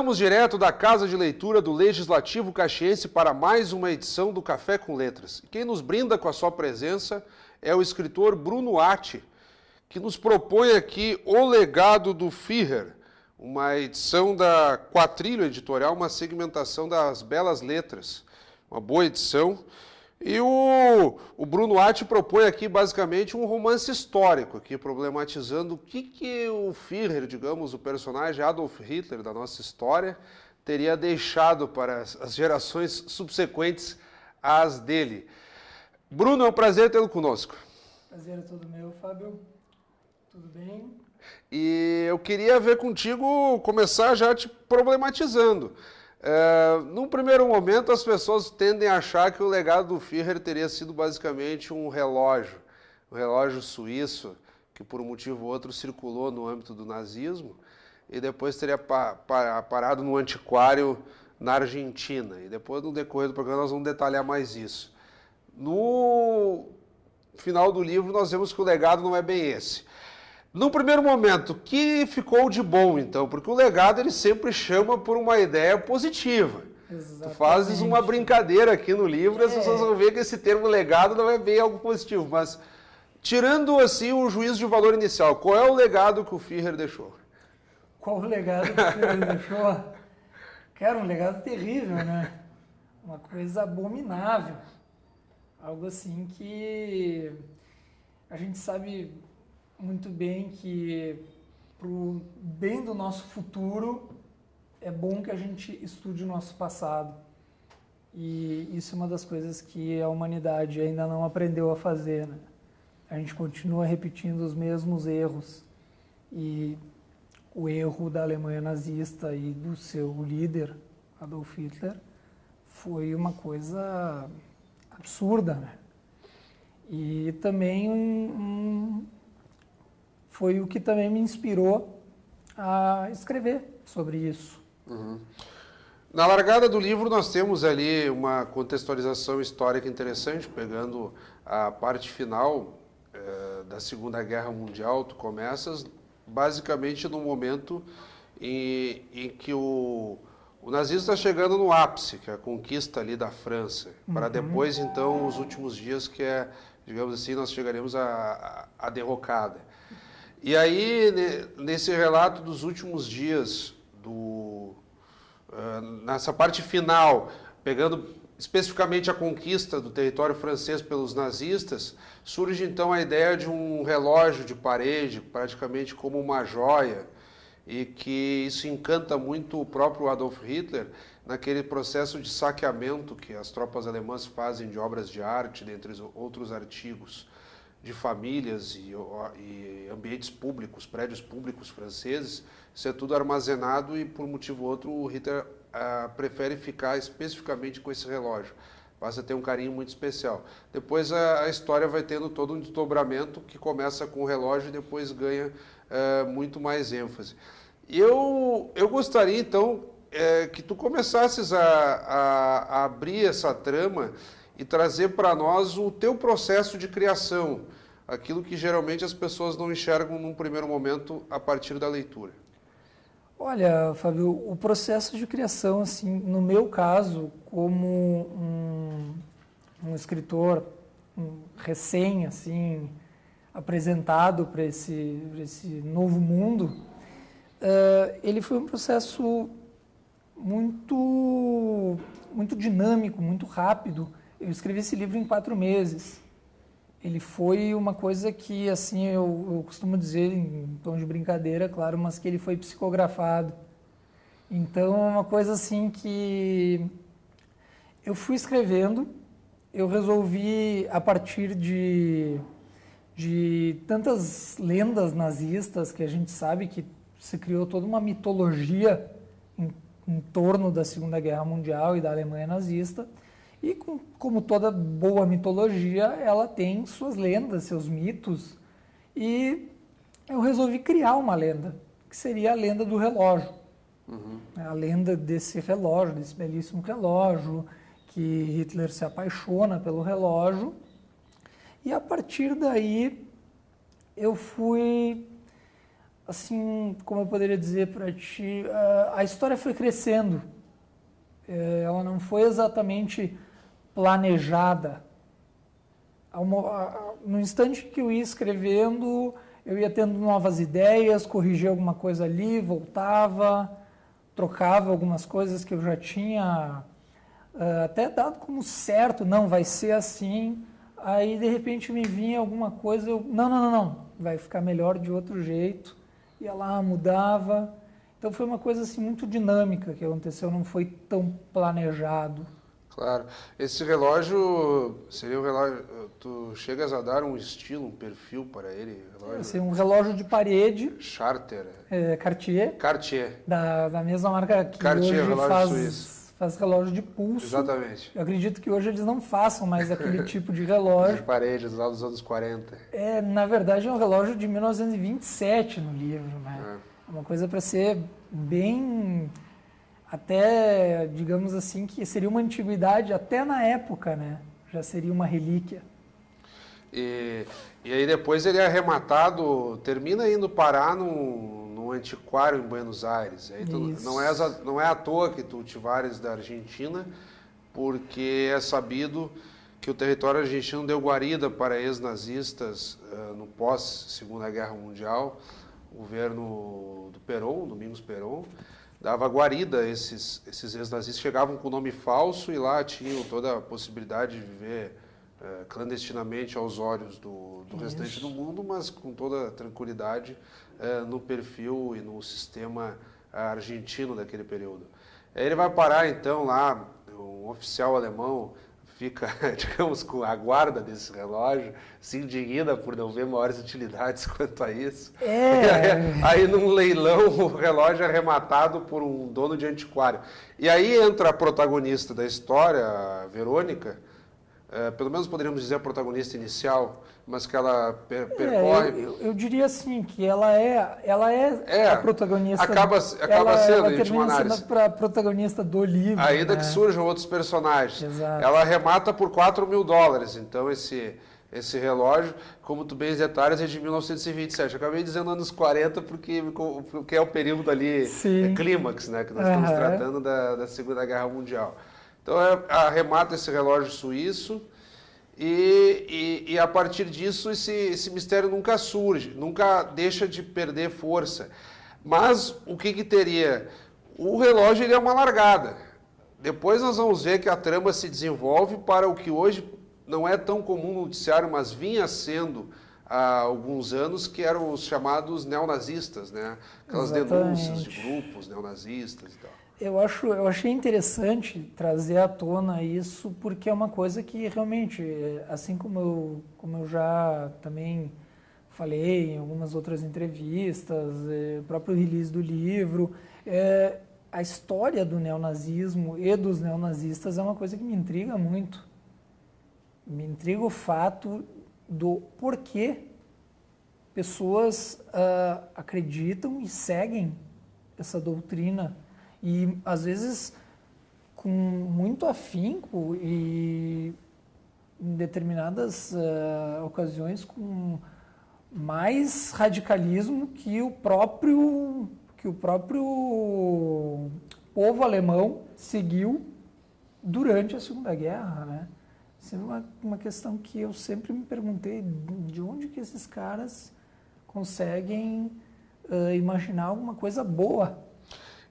Estamos direto da Casa de Leitura do Legislativo Caxiense para mais uma edição do Café com Letras. Quem nos brinda com a sua presença é o escritor Bruno Atti, que nos propõe aqui O Legado do Führer, uma edição da Quatrilho Editorial, uma segmentação das belas letras, uma boa edição. E o Bruno Atti propõe aqui basicamente um romance histórico, aqui, problematizando o que o Führer, digamos, o personagem Adolf Hitler da nossa história, teria deixado para as gerações subsequentes às dele. Bruno, é um prazer tê-lo conosco. Prazer é todo meu, Fábio. Tudo bem? E eu queria ver contigo, começar já te problematizando. Num primeiro momento, as pessoas tendem a achar que o legado do Führer teria sido basicamente um relógio suíço, que por um motivo ou outro circulou no âmbito do nazismo, e depois teria parado no antiquário na Argentina. E depois, no decorrer do programa, nós vamos detalhar mais isso. No final do livro, nós vemos que o legado não é bem esse. No primeiro momento, o que ficou de bom, então? Porque o legado, ele sempre chama por uma ideia positiva. Exatamente. Tu fazes uma brincadeira aqui no livro e as pessoas vão ver que esse termo legado não é bem algo positivo. Mas, tirando, assim, o juízo de valor inicial, qual é o legado que o Führer deixou? Qual o legado que o Führer deixou? Cara, um legado terrível, né? Uma coisa abominável. Algo assim que a gente sabe muito bem que pro bem do nosso futuro é bom que a gente estude o nosso passado. E isso é uma das coisas que a humanidade ainda não aprendeu a fazer, né? A gente continua repetindo os mesmos erros. E o erro da Alemanha nazista e do seu líder, Adolf Hitler, foi uma coisa absurda, né? E também foi o que também me inspirou a escrever sobre isso. Uhum. Na largada do livro nós temos ali uma contextualização histórica interessante, pegando a parte final da Segunda Guerra Mundial. Tu começas basicamente no momento em que o nazismo está chegando no ápice, que é a conquista ali da França, para depois então os últimos dias, que é, digamos assim, nós chegaremos à derrocada. E aí, nesse relato dos últimos dias, nessa parte final, pegando especificamente a conquista do território francês pelos nazistas, surge então a ideia de um relógio de parede, praticamente como uma joia, e que isso encanta muito o próprio Adolf Hitler naquele processo de saqueamento que as tropas alemãs fazem de obras de arte, dentre outros artigos, de famílias e ambientes públicos, prédios públicos franceses. Isso é tudo armazenado e, por motivo ou outro, o Hitler prefere ficar especificamente com esse relógio. Passa a ter um carinho muito especial. Depois a história vai tendo todo um desdobramento que começa com o relógio e depois ganha muito mais ênfase. Eu gostaria, então, que tu começasses a abrir essa trama e trazer para nós o teu processo de criação, aquilo que geralmente as pessoas não enxergam num primeiro momento a partir da leitura. Olha, Fábio, o processo de criação, assim, no meu caso, como um escritor recém, assim, apresentado para esse novo mundo, ele foi um processo muito dinâmico, muito rápido. Eu escrevi esse livro em 4 meses. Ele foi uma coisa que, assim, eu costumo dizer em tom de brincadeira, claro, mas que ele foi psicografado. Então, é uma coisa assim que eu fui escrevendo, eu resolvi, a partir de tantas lendas nazistas, que a gente sabe que se criou toda uma mitologia em torno da Segunda Guerra Mundial e da Alemanha nazista. E como toda boa mitologia, ela tem suas lendas, seus mitos. E eu resolvi criar uma lenda, que seria a lenda do relógio. A lenda desse relógio, desse belíssimo relógio, que Hitler se apaixona pelo relógio. E a partir daí eu fui assim, como eu poderia dizer para ti, a história foi crescendo. Ela não foi exatamente planejada. No instante que eu ia escrevendo, eu ia tendo novas ideias, corrigia alguma coisa ali, voltava, trocava algumas coisas que eu já tinha até dado como certo, não, vai ser assim. Aí, de repente, me vinha alguma coisa, não, vai ficar melhor de outro jeito. Ia lá, mudava. Então, foi uma coisa assim muito dinâmica que aconteceu, não foi tão planejado. Claro. Esse relógio seria um relógio. Tu chegas a dar um estilo, um perfil para ele? Relógio... um relógio de parede. Charter. Cartier. Cartier. Da mesma marca que Cartier, hoje faz relógio de pulso. Exatamente. Eu acredito que hoje eles não façam mais aquele tipo de relógio. De parede, lá dos anos 40. Na verdade, é um relógio de 1927 no livro, né? É uma coisa para ser bem... Até, digamos assim, que seria uma antiguidade até na época, né? Já seria uma relíquia. E aí depois ele é arrematado, termina indo parar num antiquário em Buenos Aires. Aí não é à toa que tu te vares da Argentina, porque é sabido que o território argentino deu guarida para ex-nazistas no pós-Segunda Guerra Mundial. O governo do Perón, Domingos Perón, dava guarida a esses ex-nazistas, chegavam com nome falso e lá tinham toda a possibilidade de viver clandestinamente aos olhos do restante do mundo, mas com toda a tranquilidade no perfil e no sistema argentino daquele período. Aí ele vai parar então lá, um oficial alemão fica, digamos, com a guarda desse relógio, se indigna por não ver maiores utilidades quanto a isso. Aí num leilão o relógio é arrematado por um dono de antiquário. E aí entra a protagonista da história, a Verônica, pelo menos poderíamos dizer a protagonista inicial, mas que ela percorre... Eu diria assim, que ela é a protagonista... Acaba sendo, em última análise. Ela a protagonista do livro. Ainda que surjam outros personagens. Exato. Ela arremata por $4.000, então esse relógio, como tu bem detalhes, é de 1927. Eu acabei dizendo anos 40 porque é o período ali, clímax, né, que nós estamos tratando da Segunda Guerra Mundial. Então arremata esse relógio suíço e a partir disso esse mistério nunca surge, nunca deixa de perder força. Mas o que teria? O relógio ele é uma largada. Depois nós vamos ver que a trama se desenvolve para o que hoje não é tão comum no noticiário, mas vinha sendo há alguns anos, que eram os chamados neonazistas, né? Aquelas denúncias de grupos neonazistas e tal. Eu achei interessante trazer à tona isso, porque é uma coisa que realmente, assim como eu já também falei em algumas outras entrevistas, o próprio release do livro, a história do neonazismo e dos neonazistas é uma coisa que me intriga muito. Me intriga o fato do porquê pessoas acreditam e seguem essa doutrina. E, às vezes, com muito afinco e, em determinadas ocasiões, com mais radicalismo que o próprio povo alemão seguiu durante a Segunda Guerra, né? Isso é uma questão que eu sempre me perguntei, de onde que esses caras conseguem imaginar alguma coisa boa.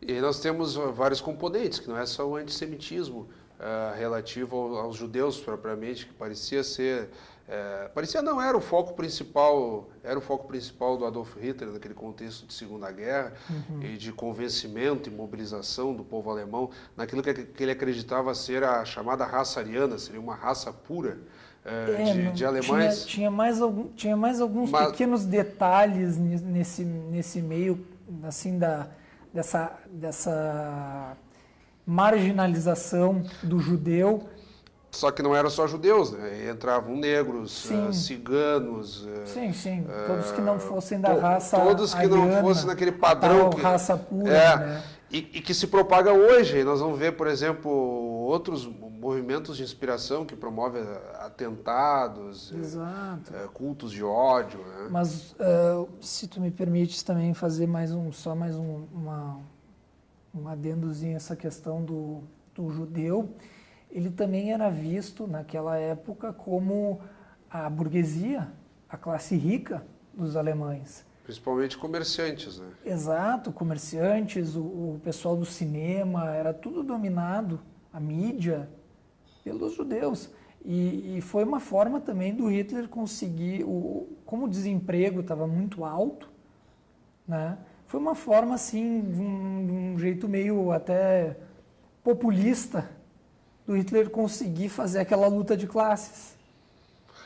E aí nós temos vários componentes, que não é só o antissemitismo relativo aos judeus propriamente, que parecia ser... era o foco principal do Adolf Hitler naquele contexto de Segunda Guerra, e de convencimento e mobilização do povo alemão naquilo que ele acreditava ser a chamada raça ariana, seria uma raça pura de alemães. Tinha mais alguns pequenos detalhes nesse meio, assim, dessa marginalização do judeu. Só que não eram só judeus, né? Entravam negros, ciganos... Todos que não fossem da raça todos que ariana, não fossem naquele padrão... raça pura, né? E que se propaga hoje. Nós vamos ver, por exemplo, outros movimentos de inspiração que promovem atentados, cultos de ódio. Né? Mas, se tu me permites também fazer um adendozinho essa questão do judeu, ele também era visto naquela época como a burguesia, a classe rica dos alemães. Principalmente comerciantes, né? Exato, comerciantes, o pessoal do cinema, era tudo dominado, a mídia, pelos judeus. E foi uma forma também do Hitler conseguir, como o desemprego estava muito alto, né? Foi uma forma, assim, de um jeito meio até populista, do Hitler conseguir fazer aquela luta de classes.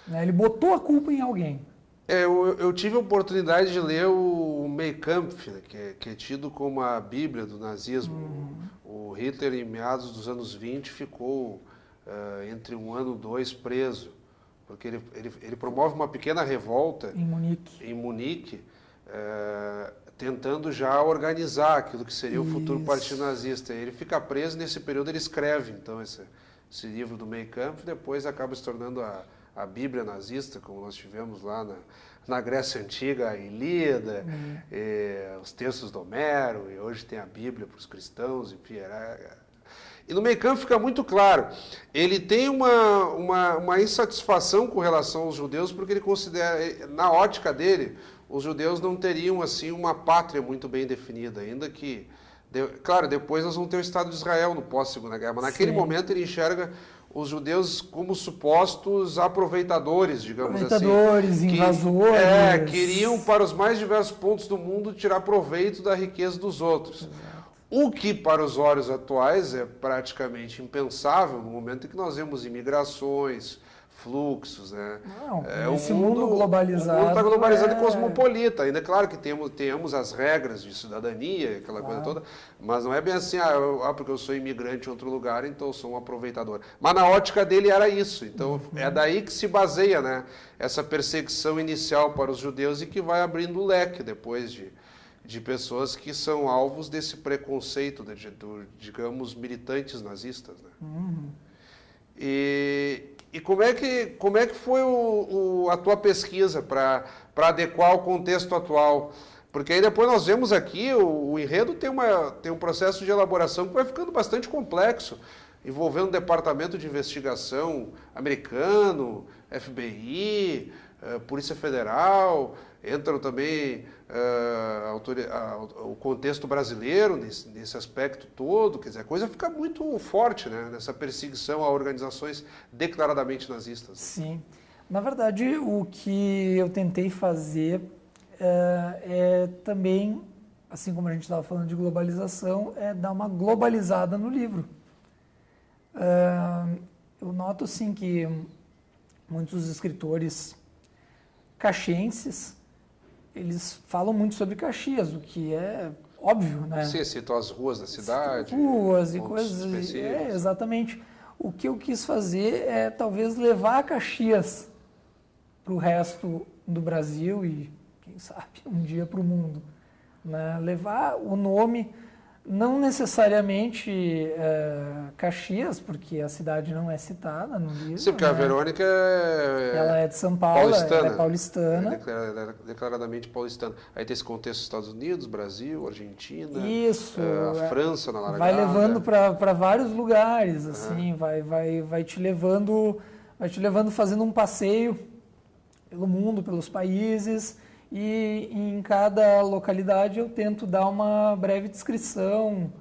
Né? Ele botou a culpa em alguém. Eu tive a oportunidade de ler o Mein Kampf, né, que é tido como a Bíblia do nazismo. O Hitler, em meados dos anos 20, ficou entre 1 ano e 2 preso, porque ele promove uma pequena revolta em Munique, tentando já organizar aquilo que seria o futuro partido nazista. Ele fica preso, nesse período ele escreve então esse livro do Mein Kampf, depois acaba se tornando a Bíblia nazista, como nós tivemos lá na Grécia Antiga, a Ilíada, os textos do Homero, e hoje tem a Bíblia para os cristãos, enfim. E no Mein Kampf fica muito claro, ele tem uma insatisfação com relação aos judeus, porque ele considera, na ótica dele, os judeus não teriam assim uma pátria muito bem definida, ainda que... Claro, depois nós vamos ter o Estado de Israel no pós-Segunda Guerra, mas naquele momento ele enxerga os judeus como supostos aproveitadores, digamos assim. Invasores. Queriam, para os mais diversos pontos do mundo, tirar proveito da riqueza dos outros. Exato. O que, para os olhos atuais, é praticamente impensável no momento em que nós vemos imigrações, fluxos, né? Não, esse mundo globalizado... O mundo está globalizado e cosmopolita. Ainda é claro que temos as regras de cidadania, aquela coisa toda, mas não é bem assim, porque eu sou imigrante em outro lugar, então eu sou um aproveitador. Mas na ótica dele era isso. Então é daí que se baseia, né, essa perseguição inicial para os judeus e que vai abrindo o leque depois de pessoas que são alvos desse preconceito, digamos, militantes nazistas. Né? E como é que foi a tua pesquisa para adequar o contexto atual? Porque aí depois nós vemos aqui, o enredo tem um processo de elaboração que vai ficando bastante complexo, envolvendo o Departamento de Investigação americano, FBI, Polícia Federal, entram também o contexto brasileiro nesse aspecto todo, quer dizer, a coisa fica muito forte, né, nessa perseguição a organizações declaradamente nazistas. Sim. Na verdade, o que eu tentei fazer é também, assim como a gente estava falando de globalização, é dar uma globalizada no livro. Eu noto, assim, que muitos escritores caxienses, eles falam muito sobre Caxias, o que é óbvio, né? Sim, citam as ruas da cidade. Ruas e coisas. Exatamente. O que eu quis fazer é talvez levar Caxias para o resto do Brasil e, quem sabe, um dia para o mundo. Né? Levar o nome, não necessariamente Caxias, porque a cidade não é citada no livro. Sim, porque a Verônica ela é de São Paulo, ela é paulistana. É declaradamente paulistana. Aí tem esse contexto dos Estados Unidos, Brasil, Argentina, isso, a França na largada. Vai levando para vários lugares, assim, vai te levando fazendo um passeio pelo mundo, pelos países. E em cada localidade eu tento dar uma breve descrição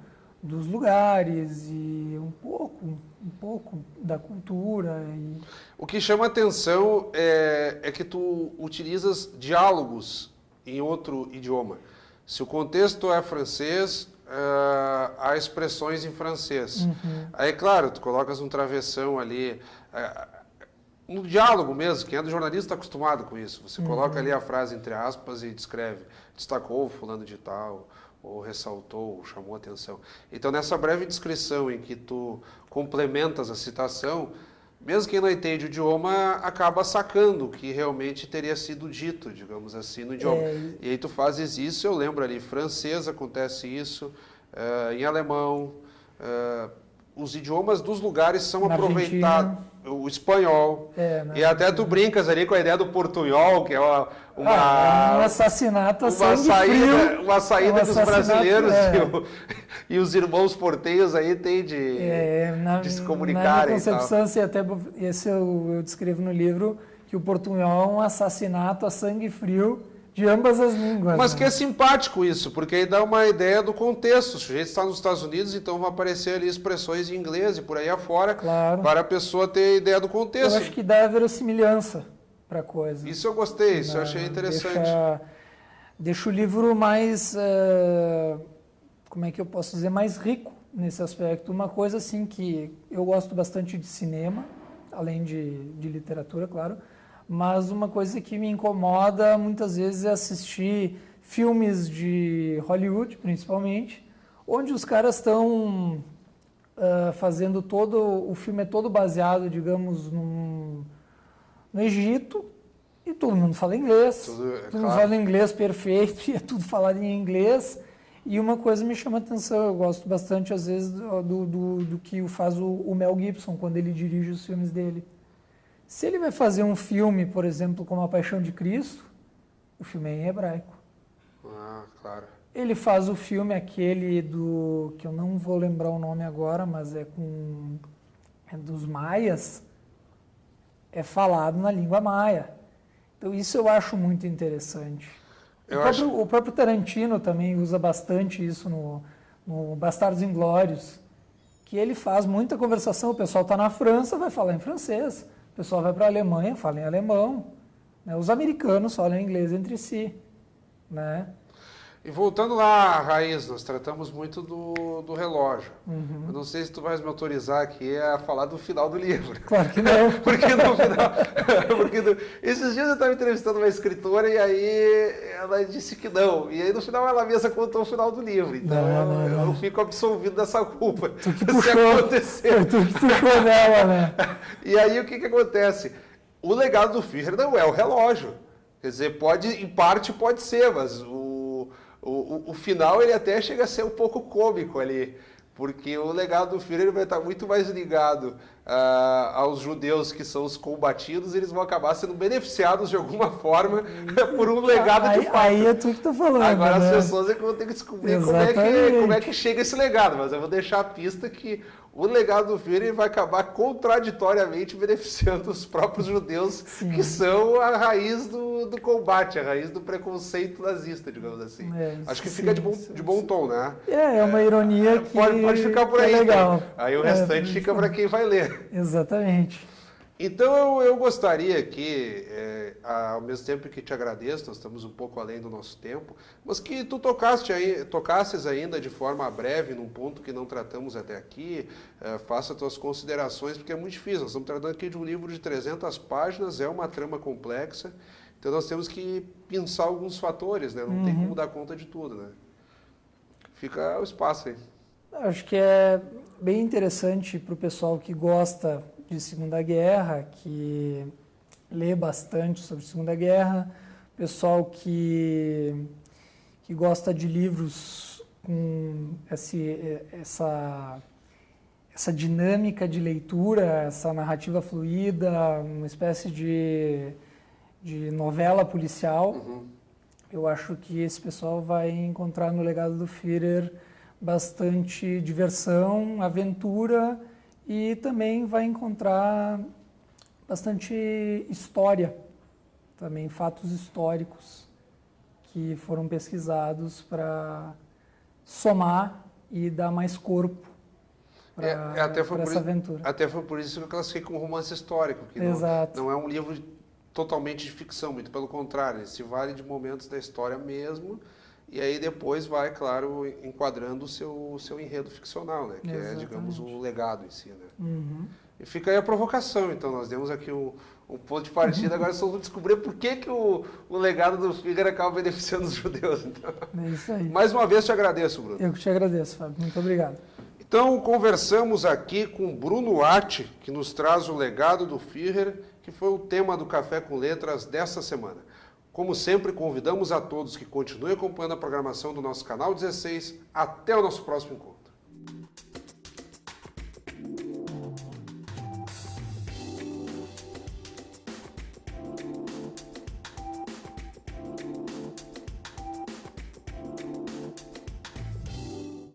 dos lugares e um pouco da cultura. O que chama atenção é que tu utilizas diálogos em outro idioma. Se o contexto é francês, há expressões em francês. Aí, claro, tu colocas um travessão ali... No diálogo mesmo, quem é do jornalismo está acostumado com isso. Você coloca ali a frase entre aspas e descreve. Destacou fulano de tal, ou ressaltou, ou chamou atenção. Então, nessa breve descrição em que tu complementas a citação, mesmo quem não entende o idioma acaba sacando o que realmente teria sido dito, digamos assim, no idioma. E aí tu fazes isso, eu lembro ali, francês acontece isso, em alemão, os idiomas dos lugares são Na aproveitados. Argentina. O espanhol. Na E até tu Argentina. brincas ali com a ideia do portunhol, que é É um assassinato a sangue frio. uma saída É um dos assassinato, brasileiros é. e os irmãos porteios aí têm de se Na comunicarem minha e tal. concepção, assim, até esse eu descrevo no livro, que o portunhol é um assassinato a sangue frio de ambas as línguas. Mas né? que é simpático isso, porque aí dá uma ideia do contexto. O sujeito está nos Estados Unidos, então vão aparecer ali expressões em inglês e por aí afora, Claro. para a pessoa ter ideia do Eu contexto. acho que dá verossimilhança para a coisa. Isso eu gostei, isso eu achei interessante. Deixa o livro mais, como é que eu posso dizer, mais rico nesse aspecto. Uma coisa assim que eu gosto bastante de cinema, além de literatura, claro, mas uma coisa que me incomoda muitas vezes é assistir filmes de Hollywood, principalmente, onde os caras estão fazendo o filme é todo baseado, digamos, no Egito, e todo mundo fala inglês, todo mundo fala inglês perfeito, e é tudo falado em inglês, e uma coisa me chama a atenção, eu gosto bastante, às vezes, do que faz o Mel Gibson, quando ele dirige os filmes dele. Se ele vai fazer um filme, por exemplo, como A Paixão de Cristo, o filme é em hebraico. Claro. Ele faz o filme aquele que eu não vou lembrar o nome agora, mas é dos maias, é falado na língua maia. Então isso eu acho muito interessante. O próprio Tarantino também usa bastante isso no Bastardos Inglórios, que ele faz muita conversação, o pessoal está na França, vai falar em francês, o pessoal vai para a Alemanha, fala em alemão, né? Os americanos falam inglês entre si, né? E voltando lá à raiz, nós tratamos muito do relógio. Uhum. Eu não sei se tu vais me autorizar aqui a falar do final do livro. Claro que não. Porque no final... esses dias eu estava entrevistando uma escritora e aí ela disse que não. E aí no final ela mesma contou o final do livro. Então eu fico absolvido dessa culpa. Tu que puxou. Aconteceu. Tu que puxou nela, né? E aí o que acontece? O legado do Führer não é o relógio. Quer dizer, em parte pode ser, mas o final ele até chega a ser um pouco cômico ali, porque o legado do Führer vai estar muito mais ligado aos judeus que são os combatidos, eles vão acabar sendo beneficiados de alguma forma por um legado de fato. Aí é tu que tá falando. Agora né? as pessoas é que vão ter que descobrir como é que chega esse legado, mas eu vou deixar a pista que o legado do Führer vai acabar contraditoriamente beneficiando os próprios judeus, sim, que são a raiz do combate, a raiz do preconceito nazista, digamos assim. Acho que fica de bom tom, né? É uma ironia que pode ficar por aí. É legal. Então. Aí o restante fica para quem vai ler. Exatamente. Então eu gostaria que, ao mesmo tempo que te agradeço, nós estamos um pouco além do nosso tempo, mas que tu tocasses ainda de forma breve num ponto que não tratamos até aqui, faça tuas considerações, porque é muito difícil. Nós estamos tratando aqui de um livro de 300 páginas, é uma trama complexa, então nós temos que pensar alguns fatores, né? Não tem como dar conta de tudo, né? Fica o espaço aí. Acho que é bem interessante para o pessoal que gosta de Segunda Guerra, que lê bastante sobre Segunda Guerra, pessoal que gosta de livros com essa dinâmica de leitura, essa narrativa fluida, uma espécie de novela policial. Uhum. Eu acho que esse pessoal vai encontrar no legado do Führer bastante diversão, aventura, e também vai encontrar bastante história, também fatos históricos que foram pesquisados para somar e dar mais corpo para essa aventura. Até foi por isso que eu classifiquei como romance histórico, que não é um livro totalmente de ficção, muito pelo contrário, ele se vale de momentos da história mesmo, e aí depois vai, claro, enquadrando o seu enredo ficcional, né? Que é, digamos, o legado em si, né? Uhum. E fica aí a provocação, então, nós demos aqui um ponto de partida, agora só vamos descobrir por que o legado do Führer acaba beneficiando os judeus. Então. É isso aí. Mais uma vez te agradeço, Bruno. Eu que te agradeço, Fábio. Muito obrigado. Então, conversamos aqui com Bruno Atti, que nos traz o legado do Führer, que foi o tema do Café com Letras desta semana. Como sempre, convidamos a todos que continuem acompanhando a programação do nosso canal 16. Até o nosso próximo encontro.